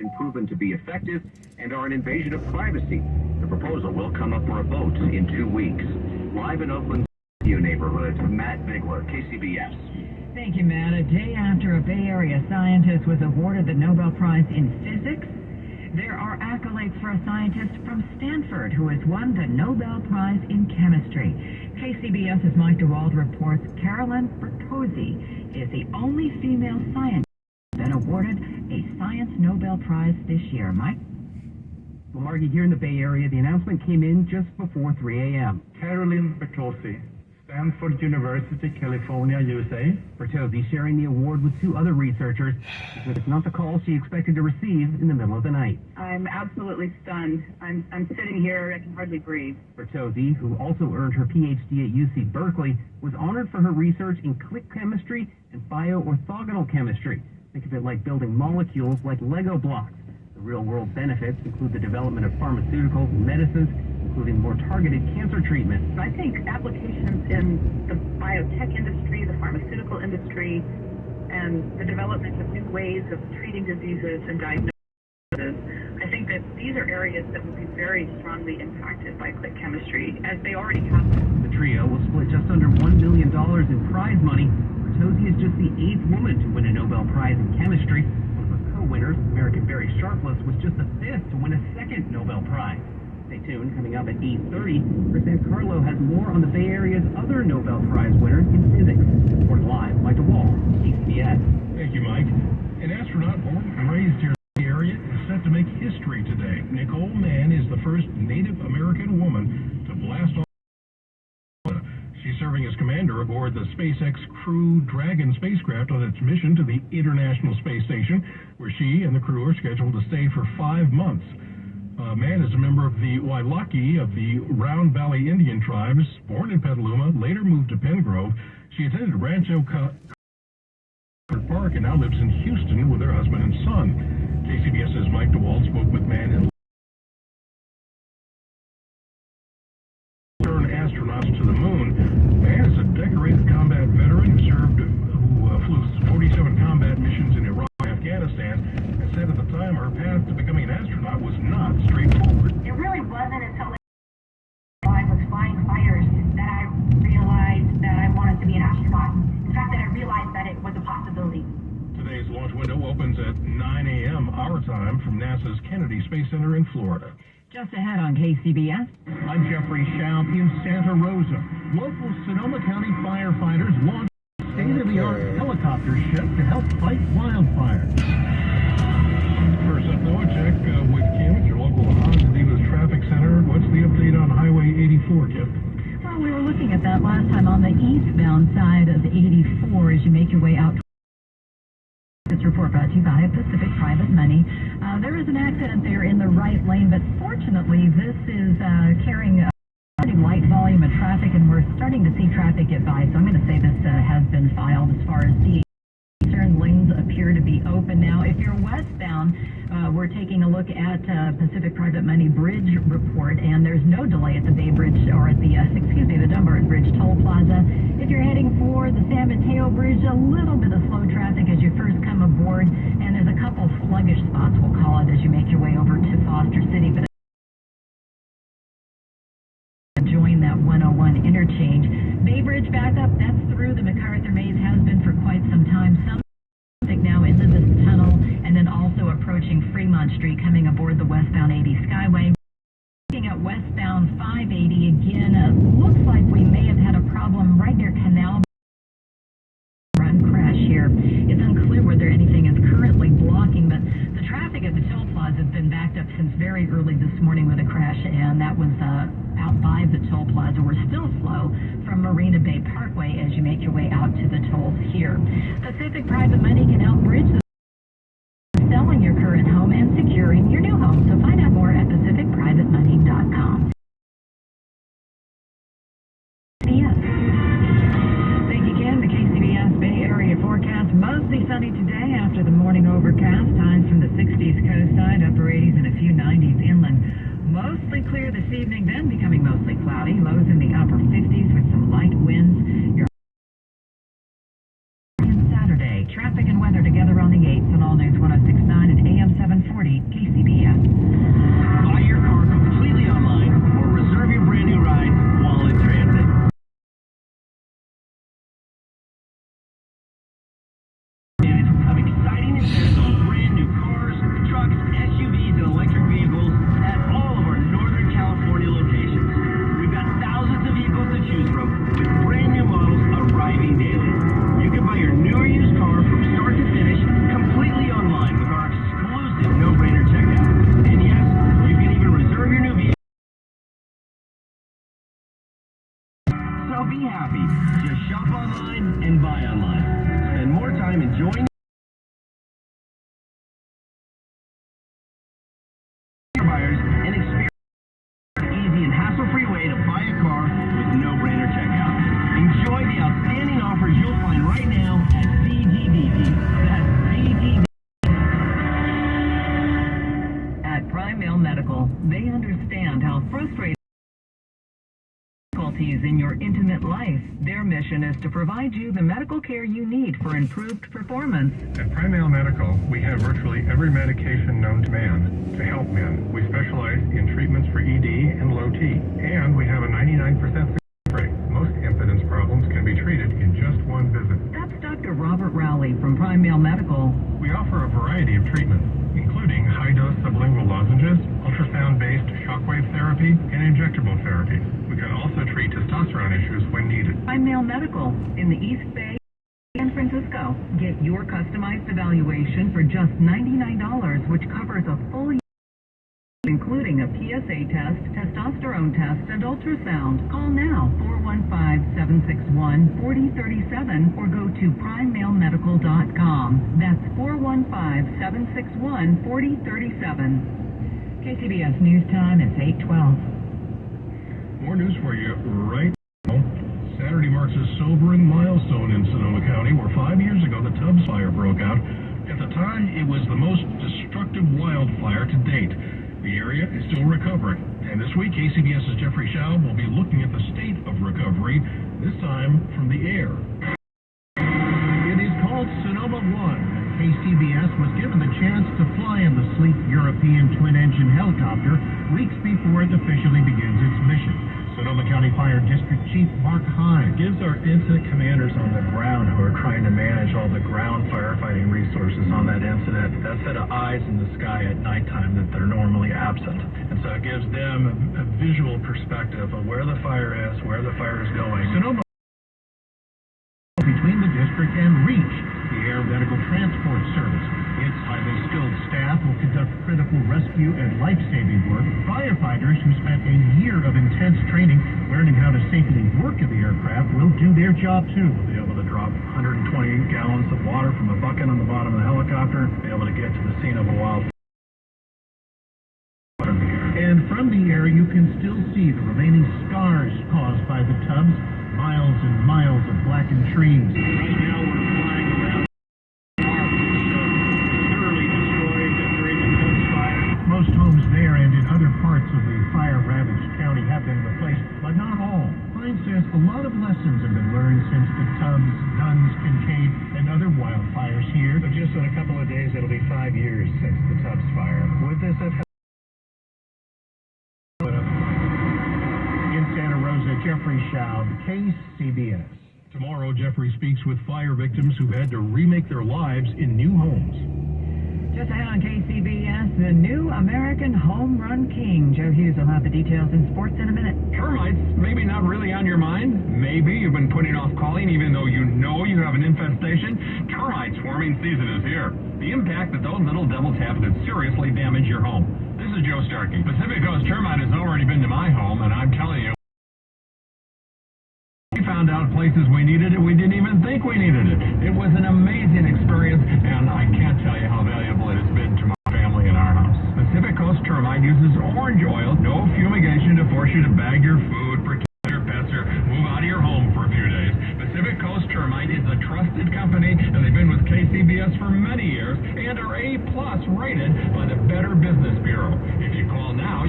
been proven to be effective and are an invasion of privacy. The proposal will come up for a vote in 2 weeks. Live in Oakland's neighborhood, Matt Bigler, KCBS. Thank you, Matt. A day after a Bay Area scientist was awarded the Nobel Prize in Physics, there are accolades for a scientist from Stanford who has won the Nobel Prize in Chemistry. KCBS's Mike DeWald reports Carolyn Bertozzi is the only female scientist been awarded a Science Nobel Prize this year. Mike? Well, Margie, here in the Bay Area, the announcement came in just before 3 a.m. Carolyn Bertozzi, Stanford University, California, USA. Bertozzi sharing the award with 2 other researchers, but it's not the call she expected to receive in the middle of the night. I'm absolutely stunned. I'm sitting here, I can hardly breathe. Bertozzi, who also earned her PhD at UC Berkeley, was honored for her research in click chemistry and bioorthogonal chemistry. Think of it like building molecules like Lego blocks. The real-world benefits include the development of pharmaceuticals and medicines, including more targeted cancer treatment. I think applications in the biotech industry, the pharmaceutical industry, and the development of new ways of treating diseases and diagnosis, I think that these are areas that will be very strongly impacted by click chemistry, as they already have. The trio will split just under $1 million in prize money. Bertozzi is just the 8th woman to win a Nobel Prize in chemistry. One of her co-winners, American Barry Sharpless, was just the 5th to win a 2nd Nobel Prize. Stay tuned. Coming up at 8:30, Chris Carlo has more on the Bay Area's other Nobel Prize winner in physics. Reporting live, Mike DeWall, KCBS. Thank you, Mike. An astronaut born and raised here in the Bay Area is set to make history today. Nicole Mann is the first Native American woman to blast off. She's serving as commander aboard the SpaceX Crew Dragon spacecraft on its mission to the International Space Station, where she and the crew are scheduled to stay for 5 months. Mann is a member of the Wailaki of the Round Valley Indian tribes, born in Petaluma, later moved to Pengrove. She attended Rancho Park and now lives in Houston with her husband and son. KCBS's Mike DeWald spoke with Mann and turned astronauts to the moon. Mann is a decorated combat veteran who flew 47 combat missions in Iraq and Afghanistan, and said at the time her path to becoming an astronaut was not straightforward. It really wasn't until I was flying fighters that I realized that I wanted to be an astronaut. In fact, that I realized that it was a possibility. Today's launch window opens at 9 a.m. our time from NASA's Kennedy Space Center in Florida. Just ahead on KCBS. I'm Jeffrey Schaub in Santa Rosa. Local Sonoma County firefighters launched a state-of-the-art helicopter ship to help fight wildfires. First up, though, a check with Kim at your local Divas Traffic Center. What's the update on Highway 84, Kim? Well, we were looking at that last time on the eastbound side of 84 as you make your way out. This report brought to you by Pacific Private Money. There is an accident there in the right lane, but fortunately this is carrying a light volume of traffic, and we're starting to see traffic get by. So I'm going to say this has been filed as far as the eastern lanes appear to be open now. If you're westbound, we're taking a look at Pacific Private Money Bridge report, and there's no delay at the Bay Bridge, or at the, the Dunbar Bridge Toll Plaza. If you're heading for the San Mateo Bridge, a little bit of slow traffic as you first come aboard, and there's a couple sluggish spots, we'll call it, as you make your way over to Foster City. But join that 101 interchange. Bay Bridge backup, that's through the MacArthur Maze, has been for quite some time. Some now into this tunnel, and then also approaching Fremont Street, coming aboard the westbound 80 Skyway. Looking at westbound 580 again, looks like we may have had a problem right near Canal Run crash here. It's unclear whether anything is currently blocking, but the traffic at the toll plaza has been backed up since very early this morning with a crash, and that was out by the toll plaza. We're still slow from Marina Bay Parkway as you make your way out to the tolls here. Pacific Private Money can help bridge the selling your current home and securing your new home. So find out more at pacificprivatemoney.com. Yes. Thank you again. The KCBS Bay Area forecast, mostly sunny today after the morning overcast. Highs from the 60s coast side, upper 80s and a few 90s inland. Mostly clear this evening, then becoming mostly cloudy. Lows in the upper 50s with some light winds. Your Saturday, traffic and weather together on the 8th on All News 106.9 and AM 740 buyers and experience an easy and hassle-free way to buy a car with no-brainer checkout. Enjoy the outstanding offers you'll find right now at CGDD. That's CGDD. At Prime Mail Medical, they understand how frustrating difficulties in your intimate life. Their mission is to provide you the medical care you need for improved performance. At Prime Mail Medical, we have virtually every medication known to man to help men. We specialize in treatments for ED and low T, and we have a 99% success rate. Most impotence problems can be treated in just one visit. That's Dr. Robert Rowley from Prime Mail Medical. We offer a variety of treatments, including high-dose sublingual lozenges, ultrasound-based shockwave therapy, and injectable therapy. We can also treat testosterone issues when needed. Prime Mail Medical in the East Bay, San Francisco. Get your customized evaluation for just $99, which covers a full year, including a PSA test, testosterone test, and ultrasound. Call now, 415-761-4037, or go to primemailmedical.com. That's 415-761-4037. KCBS News Time is 8:12. More news for you right now. Saturday marks a sobering milestone in Sonoma County, where 5 years ago the Tubbs fire broke out. At the time, it was the most destructive wildfire to date. The area is still recovering. And this week, KCBS's Jeffrey Schaub will be looking at the state of recovery, this time from the air. It is called Sonoma 1, and KCBS was given the chance to fly in the sleek European twin-engine helicopter weeks before it officially begins its mission. Sonoma County Fire District Chief Mark Hines gives our incident commanders on the ground who are trying to manage all the ground firefighting resources on that incident that set of eyes in the sky at nighttime that they're normally absent. And so it gives them a visual perspective of where the fire is, where the fire is going. Sonoma between the district and REACH, the Air Medical Transport Service. Its highly skilled staff will conduct critical rescue and life-saving work. Firefighters who spent a year of intense training learning how to safely work in the aircraft will do their job too. We'll be able to drop 120 gallons of water from a bucket on the bottom of the helicopter, be able to get to the scene of a wildfire. And from the air, you can still see the remaining scars caused by the Tubbs. Miles and miles of blackened trees. Right now we're flying around thoroughly destroyed during the Tubbs fire. Most homes there and in other parts of the fire-ravaged county have been replaced, but not all. Hines says a lot of lessons have been learned since the Tubbs, Duns, Kincaid, and other wildfires here. But just in a couple of days, it'll be 5 years since the Tubbs fire. Would this have Jeffrey Schaub, KCBS. Tomorrow, Jeffrey speaks with fire victims who had to remake their lives in new homes. Just ahead on KCBS, the new American Home Run King. Joe Hughes will have the details in sports in a minute. Termites, maybe not really on your mind. Maybe you've been putting off calling even though you know you have an infestation. Termite swarming season is here. The impact that those little devils have could seriously damage your home. This is Joe Starkey. Pacific Coast Termite has already been to my home, and I'm telling you, we found out places we needed it, we didn't even think we needed it. It was an amazing experience, and I can't tell you how valuable it has been to my family and our house. Pacific Coast Termite uses orange oil, no fumigation to force you to bag your food, protect your pets, or move out of your home for a few days. Pacific Coast Termite is a trusted company, and they've been with KCBS for many years, and are A+ rated by the Better Business Bureau. If you call now,